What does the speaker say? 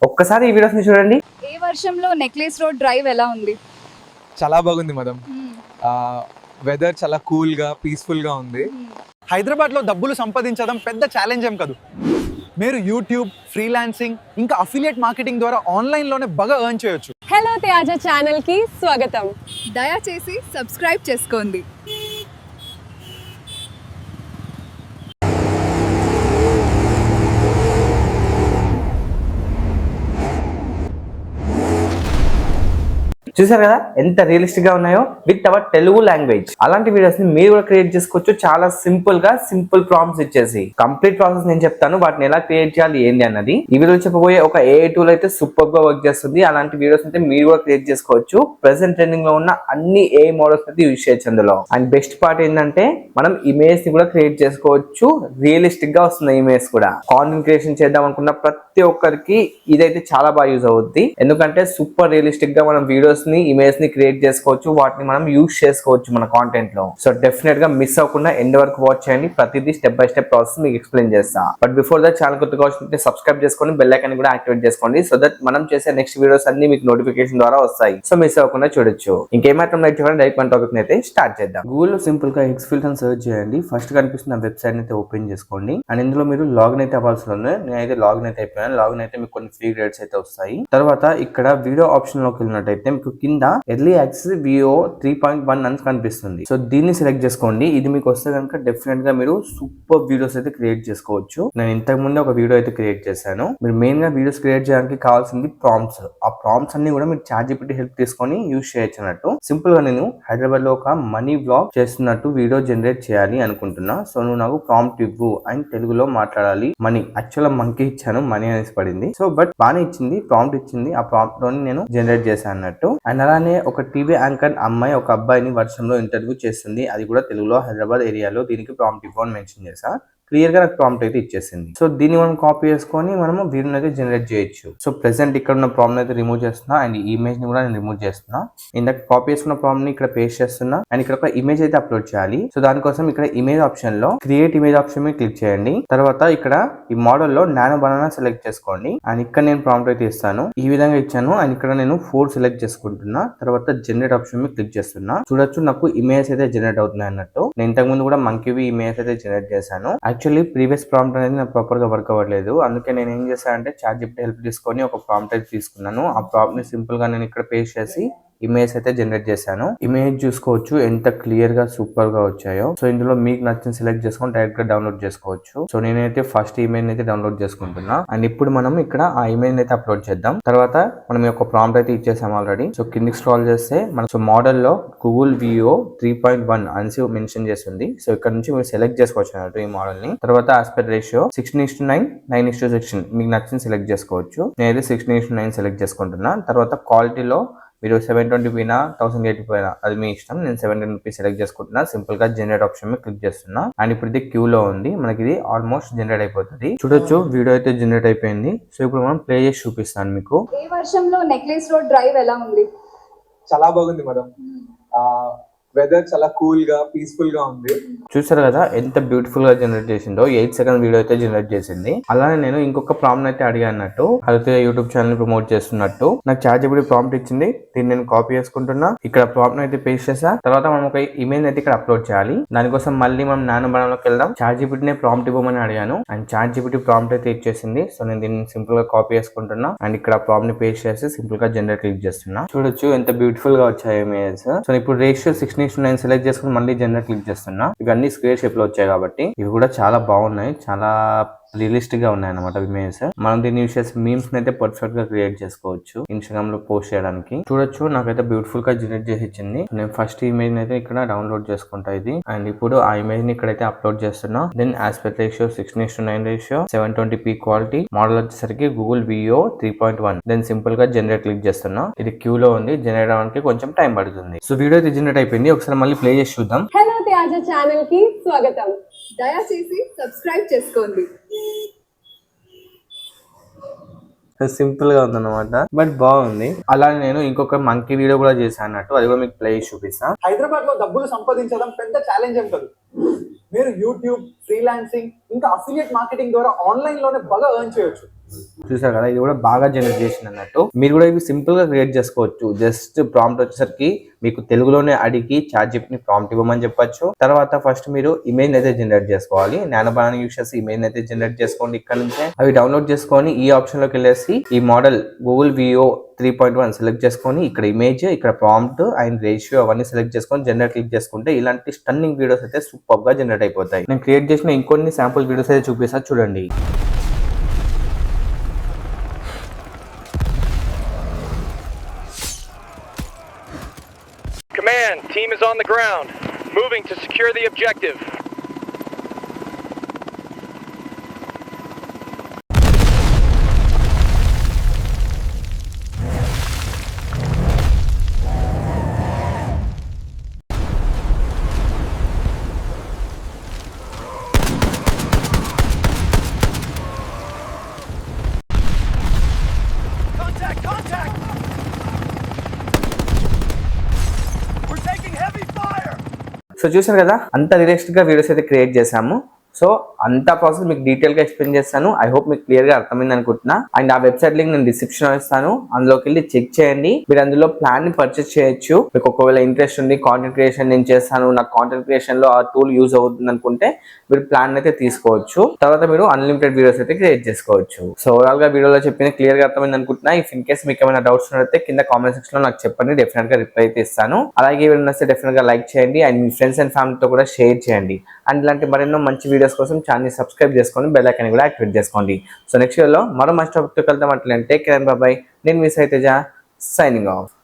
ఒక్కసారి ఈ వీడియోస్ ని చూడండి. ఏ వర్షంలో నెక్లెస్ రోడ్ డ్రైవ్ ఎలా ఉంది? చాలా బాగుంది మేడం. వెదర్ చాలా కూల్గా పీస్ఫుల్గా ఉంది. హైదరాబాద్లో డబ్బులు సంపాదించడం పెద్ద ఛాలెంజ్ ఏం కాదు. మీరు యూట్యూబ్, ఫ్రీలాన్సింగ్ ఇంకా అఫిలియేట్ మార్కెటింగ్ ద్వారా ఆన్లైన్లోనే బాగా ఎర్న్ చేయొచ్చు. హలో తేజ ఛానల్కి స్వాగతం. దయచేసి సబ్స్క్రైబ్ చేసుకోండి. చూసారు కదా ఎంత రియలిస్టిక్ గా ఉన్నాయో విత్ అవర్ తెలుగు లాంగ్వేజ్. అలాంటి వీడియోస్ ని మీరు కూడా క్రియేట్ చేసుకోవచ్చు చాలా సింపుల్ గా, సింపుల్ ప్రాంప్ట్స్ ఇచ్చేసి. కంప్లీట్ ప్రాసెస్ నేను చెప్తాను, వాటిని ఎలా క్రియేట్ చేయాలి ఏంటి అన్నది. ఈ వీడియో చెప్పబోయే ఒక AI టూల్ అయితే సూపర్ గా వర్క్ చేస్తుంది. అలాంటి వీడియోస్ అయితే మీరు కూడా క్రియేట్ చేసుకోవచ్చు. ప్రెసెంట్ ట్రెండింగ్ లో ఉన్న అన్ని AI మోడల్స్ అయితే యూజ్ చేయొచ్చు అందులో. అండ్ బెస్ట్ పార్ట్ ఏంటంటే మనం ఇమేజ్ ని కూడా క్రియేట్ చేసుకోవచ్చు. రియలిస్టిక్ గా వస్తుంది ఇమేజ్ కూడా. కాంటెంట్ క్రియేషన్ చేద్దాం అనుకున్న ప్రతి ఒక్కరికి ఇదైతే చాలా బాగా యూజ్ అవుద్ది. ఎందుకంటే సూపర్ రియలిస్టిక్ గా మనం వీడియోస్ ఇమేజ్ ని క్రియేట్ చేసుకోవచ్చు, వాటిని మనం యూజ్ చేసుకోవచ్చు మన కాంటెంట్ లో. సో డెఫినెట్ గా మిస్ అవ్వకుండా ఎండ్ వరకు వాచ్ చేయండి. ప్రతిదీ స్టెప్ బై స్టెప్ ప్రాసెస్ మీకు ఎక్స్ప్లెయిన్ చేస్తా. బట్ బిఫోర్ దట్ ఛానల్ కొత్తగా వచ్చినట్టు సబ్స్క్రైబ్ చేసుకొని బెల్ ఐకాన్ కూడా యాక్టివేట్ చేసుకోండి. సో దట్ మనం చేసే నెక్స్ట్ వీడియోస్ అన్ని మీకు నోటిఫికేషన్ ద్వారా వస్తాయి. సో మిస్ అవ్వకుండా చూడొచ్చు. ఇంకేమాత్రం లైక్ చేయండి. డైరెక్ట్ మన టాపిక్ అయితే స్టార్ట్ చేద్దాం. గూగుల్ లో సింపుల్ గా ఎక్స్ఫిల్టర్ అని సర్చ్ చేయండి. ఫస్ట్ కనిపిస్తున్న వెబ్సైట్ అయితే ఓపెన్ చేసుకోండి. అండ్ ఇందులో మీరు లాగిన్ అయితే అవ్వాల్సి ఉంది. నేనైతే లాగిన్ అయితే అయిపోయాను. లాగిన్ అయితే మీకు కొన్ని ఫ్రీ గ్రేడ్స్ అయితే వస్తాయి. తర్వాత ఇక్కడ వీడియో ఆప్షన్ లోకి వెళ్ళినట్టయితే మీకు కింద ఎర్లీ యాక్సెస్ VO 3.1 అని కనిపిస్తుంది. సో దీన్ని సెలెక్ట్ చేసుకోండి. ఇది మీకు వస్తే కనుక డెఫినెట్ గా మీరు సూపర్ వీడియోస్ అయితే క్రియేట్ చేసుకోవచ్చు. నేను ఇంతకు ముందు ఒక వీడియో అయితే క్రియేట్ చేశాను. మీరు మెయిన్ గా వీడియోస్ క్రియేట్ చేయడానికి కావాల్సింది ప్రాంప్ట్స్. ఆ ప్రాంప్ట్స్ అన్ని కూడా మీరు ChatGPT హెల్ప్ తీసుకొని యూజ్ చేయొచ్చు అన్నట్టు. సింపుల్ గా నేను హైదరాబాద్ లో ఒక మనీ బ్లాగ్ చేస్తున్నట్టు వీడియో జనరేట్ చేయాలి అనుకుంటున్నా. సో నువ్వు నాకు ప్రాంప్ట్ ఇవ్వు అండ్ తెలుగులో మాట్లాడాలి మనీ. యాక్చువల్ మంకీ ఇచ్చాను, మనీ అనేసి పడింది. సో బట్ బాగానే ఇచ్చింది, ప్రాంప్ట్ ఇచ్చింది. ఆ ప్రాంప్ట్ లోని నేను జనరేట్ చేశాను అన్నట్టు. అండ్ అలానే ఒక టీవీ యాంకర్ అమ్మాయి ఒక అబ్బాయిని వర్షంలో ఇంటర్వ్యూ చేస్తుంది. అది కూడా తెలుగులో, హైదరాబాద్ ఏరియాలో. దీనికి ప్రాంప్ట్ ఇవ్వు అని మెన్షన్ చేశా. క్లియర్ గా నాకు ప్రాంప్ట్ అయితే ఇచ్చేసింది. సో దీన్ని మనం కాపీ చేసుకొని మనము వీడియోని అయితే జనరేట్ చేయొచ్చు. సో ప్రెసెంట్ ఇక్కడ ఉన్న ప్రాంప్ట్ అయితే రిమూవ్ చేస్తున్నా అండ్ ఈ ఇమేజ్ ని కూడా నేను రిమూవ్ చేస్తున్నా. ఇందాక కాపీ చేసుకున్న ప్రాంప్ట్ ని ఇక్కడ పేస్ట్ చేస్తున్నా అండ్ ఇక్కడ ఒక ఇమేజ్ అయితే అప్లోడ్ చేయాలి. సో దానికోసం ఇక్కడ ఇమేజ్ ఆప్షన్ లో క్రియేట్ ఇమేజ్ ఆప్షన్ మీద క్లిక్ చేయండి. తర్వాత ఇక్కడ ఈ మోడల్ లో నానో బనానా సెలెక్ట్ చేసుకోండి. అండ్ ఇక్కడ నేను ప్రాంప్ట్ అయితే ఇస్తాను. ఈ విధంగా ఇచ్చాను. అండ్ ఇక్కడ నేను 4 సెలెక్ట్ చేసుకుంటున్నా. తర్వాత జనరేట్ ఆప్షన్ మీద క్లిక్ చేస్తున్నా. చూడొచ్చు నాకు ఇమేజ్ అయితే జనరేట్ అవుతున్నాయి అన్నట్టు. నేను ఇంతకు ముందు కూడా మంకీవి ఇమేజ్ అయితే జనరేట్ చేశాను. యాక్చువల్లీ ప్రీవియస్ ప్రాంప్ట్ అనేది నాకు ప్రాపర్ గా వర్క్ అవ్వట్లేదు. అందుకే నేను ఏం చేశాను అంటే ChatGPT హెల్ప్ తీసుకొని ఒక ప్రాంప్ట్ అయితే తీసుకున్నాను. ఆ ప్రాంప్ట్ ని సింపుల్ గా నేను ఇక్కడ పేస్ట్ చేసి ఇమేజ్ అయితే జనరేట్ చేశాను. ఇమేజ్ చూసుకోవచ్చు ఎంత క్లియర్ గా సూపర్ గా వచ్చాయో. సో ఇందులో మీకు నచ్చిన సెలెక్ట్ చేసుకొని డైరెక్ట్ గా డౌన్లోడ్ చేసుకోవచ్చు. సో నేనైతే ఫస్ట్ ఇమేజ్ అయితే డౌన్లోడ్ చేసుకుంటున్నా. అండ్ ఇప్పుడు మనం ఇక్కడ ఆ ఇమేజ్ అయితే అప్లోడ్ చేద్దాం. తర్వాత మనం ఒక ప్రాంప్ట్ అయితే ఇచ్చేసాం ఆల్రెడీ. సో కిందికి స్క్రాల్ చేస్తే మన మోడల్ లో గూగుల్ VO 3.1 అని మెన్షన్ చేస్తుంది. సో ఇక్కడ నుంచి మీరు సెలెక్ట్ చేసుకోవచ్చు అన్నట్టు ఈ మోడల్ ని. తర్వాత ఆస్పెక్ట్ రేషియో 16:9, 9:16 మీకు నచ్చిన సెలెక్ట్ చేసుకోవచ్చు. నేనైతే 16:9 సెలెక్ట్ చేసుకుంటున్నా. తర్వాత క్వాలిటీలో మీరు 720p 1080p అది మీ ఇష్టం. నేను 720p సెలెక్ట్ చేసుకుంటున్నా. సింపుల్ గా జనరేట్ ఆప్షన్ మీద క్లిక్ చేస్తున్నా. అండ్ ఇప్పుడు ఇది క్యూ లో ఉంది. మనకి ఇది ఆల్మోస్ట్ జనరేట్ అయిపోతుంది. చూడొచ్చు వీడియో అయితే జనరేట్ అయిపోయింది. సో ఇప్పుడు మనం ప్లే చేసి చూపిస్తాను మీకు. ఏ వర్షంలో నెక్లెస్ రోడ్ డ్రైవ్ ఎలా ఉంది? చాలా బాగుంది మేడం. వెదర్ చాలా కూల్ గా పీస్ఫుల్ గా ఉంది. చూసారు కదా ఎంత బ్యూటిఫుల్ గా జనరేట్ చేసిందో. 8 సెకండ్ వీడియో అయితే జనరేట్ చేసింది. అలానే నేను ఇంకొక ప్రాంప్ట్ అయితే అడిగానట్టు. అయితే యూట్యూబ్ ఛానల్ ప్రమోట్ చేస్తున్నట్టు నాకు ChatGPT ప్రాంప్ట్ ఇచ్చింది. దీన్ని నేను కాపీ చేసుకుంటున్నా. ఇక్కడ ప్రాంప్ట్ అయితే పేస్ట్ చేసా. తర్వాత మనం ఒక ఇమేజ్ అయితే ఇక్కడ అప్లోడ్ చేయాలి. దానికోసం మళ్ళీ మనం నానో బనానాలోకి వెళ్దాం. ChatGPT నే ప్రాంప్ట్ ఇవ్వమని అడిగాను అండ్ ChatGPT ప్రాంప్ట్ అయితే ఇచ్చేసింది. సో నేను దీన్ని సింపుల్ గా కాపీ చేసుకుంటున్నా అండ్ ఇక్కడ ప్రాంప్ట్ ని పేస్ట్ చేసి సింపుల్ గా జనరేట్ క్లిక్ చేస్తున్నా. చూడొచ్చు ఎంత బ్యూటిఫుల్ గా వచ్చాయి ఇమేజ్. సో ఇప్పుడు రేషియో 16:9 సెలెక్ట్ చేసుకుని మళ్ళీ జనరేట్ క్లిక్ చేస్తున్నా. ఇవన్నీ స్క్వేర్ షేప్ లో వచ్చాయి కాబట్టి ఇవి కూడా చాలా బాగున్నాయి. చాలా రియలిస్టిక్ గా ఉన్నాయి అన్నమాట ఇమేజ్. మనం దీన్ని యూస్ చేసి మీమ్స్ అయితే పర్ఫెక్ట్ గా క్రియేట్ చేసుకోవచ్చు ఇన్స్టాగ్రామ్ లో పోస్ట్ చేయడానికి. చూడొచ్చు నాకైతే బ్యూటిఫుల్ గా జనరేట్ చేసి ఇచ్చింది. నేను ఫస్ట్ ఇమేజ్ అయితే ఇక్కడ డౌన్లోడ్ చేసుకుంటా ఇది. అండ్ ఇప్పుడు ఆ ఇమేజ్ ని ఇక్కడైతే అప్లోడ్ చేస్తున్నా. Then aspect ratio 16:9 ratio 720p quality. Model వచ్చేసరికి గూగుల్ VO 3.1. దెన్ సింపుల్ గా జనరేట్ క్లిక్ చేస్తున్నా. ఇది క్యూ లో ఉంది. జనరేట్ అవడానికి కొంచెం టైం పడుతుంది. సో వీడియో అయితే జనరేట్ అయిపోయింది. ఒకసారి మళ్ళీ ప్లే చేసి చూద్దాం. హలో తేజ ఛానల్కి స్వాగతం. దయచేసి సబ్స్క్రైబ్ చేసుకోండి. సింపుల్ గా ఉందన్నమాట, బట్ బాగుంది. అలానే నేను ఇంకొక మంకీ వీడియో కూడా చేశాను అన్నట్టు. అది కూడా మీకు ప్లే చూపిస్తా. హైదరాబాద్ లో డబ్బులు సంపాదించడం పెద్ద ఛాలెంజ్ ఏం కాదు. మీరు యూట్యూబ్, ఫ్రీలాన్సింగ్ ఇంకా అఫిలియేట్ మార్కెటింగ్ ద్వారా ఆన్లైన్ లోనే బాగా ఎర్న్ చేయొచ్చు. చూసారు కదా, ఇది కూడా బాగా జనరేట్ చేసింది అన్నట్టు. మీరు కూడా ఇవి సింపుల్ గా క్రియేట్ చేసుకోవచ్చు. జస్ట్ ప్రాంప్ట్ వచ్చేసరికి మీకు తెలుగులోనే అడిగి ChatGPT ప్రాంప్ట్ ఇవ్వమని చెప్పొచ్చు. తర్వాత ఫస్ట్ మీరు ఇమేజ్ అయితే జనరేట్ చేసుకోవాలి. నానో బనానా యూస్ చేసి ఇమేజ్ అయితే జనరేట్ చేసుకోండి. ఇక్కడ నుంచే అవి డౌన్లోడ్ చేసుకొని ఈ ఆప్షన్ లోకి వెళ్ళేసి ఈ మోడల్ గూగుల్ వియో 3.1 సెలెక్ట్ చేసుకొని ఇక్కడ ఇమేజ్, ఇక్కడ ప్రాంప్ట్ అండ్ రేషియో అవన్నీ సెలెక్ట్ చేసుకొని జనరేట్ క్లిక్ చేసుకుంటే ఇలాంటి స్టన్నింగ్ వీడియోస్ అయితే సూపర్ గా జనరేట్ అయిపోతాయి. నేను క్రియేట్ చేసిన ఇంకొన్ని శాంపుల్ వీడియోస్ అయితే చూపిస్తా చూడండి. Command, team is on the ground. Moving to secure the objective. Contact, contact! We're taking heavy fire! So చూసారు కదా, అంత రియలిస్టిక్ గా వీడియోస్ అయితే క్రియేట్ చేసాము. సో అంత ప్రాసెస్ మీకు డీటెయిల్ గా ఎక్స్ప్లెయిన్ చేస్తాను. ఐ హోప్ మీకు క్లియర్ గా అర్థమైంది అనుకుంటున్నా. అండ్ ఆ వెబ్సైట్ లింక్ నేను డిస్క్రిప్షన్ లో ఇస్తాను, అందులోకి వెళ్ళి చెక్ చేయండి. మీరు అందులో ప్లాన్ ని పర్చేస్ చేయొచ్చు. మీకు ఒకవేళ ఇంట్రెస్ట్ ఉంది, కాంటెంట్ క్రియేషన్ నేను చేస్తాను, నాకు కాంటెంట్ క్రియేషన్ లో ఆ టూల్ యూజ్ అవుతుంది అనుకుంటే మీరు ప్లాన్ అయితే తీసుకోవచ్చు. తర్వాత మీరు అన్లిమిటెడ్ వీడియోస్ అయితే క్రియేట్ చేసుకోవచ్చు. సో ఓవరాల్ గా వీడియోలో చెప్పింది క్లియర్ గా అర్థమైంది అనుకుంటున్నా. ఇఫ్ ఇన్ కేస్ మీకు ఏమైనా డౌట్స్ ఉన్నట్లయితే కింద కామెంట్ సెక్షన్ లో నాకు చెప్పండి, డెఫినెట్ గా రిప్లై అయితే ఇస్తాను. అలాగే వీడియో నచ్చితే డెఫినెట్ గా లైక్ చేయండి అండ్ మీ ఫ్రెండ్స్ అండ్ ఫ్యామిలీతో కూడా షేర్ చేయండి. అండ్ ఇలాంటి మరెన్నో మంచి వీడియోస్ కోసం ఛానల్ సబ్స్క్రైబ్ చేసుకోండి, బెల్ ఐకాన్ కూడా యాక్టివేట్ చేసుకోండి. సో నెక్స్ట్ వీడియోలో మరో మంచి టాపిక్ తో కలుద్దాం. అట్లా టేక్ కేర్, బై బై. నేను మీ సైతేజ, సైనింగ్ ఆఫ్.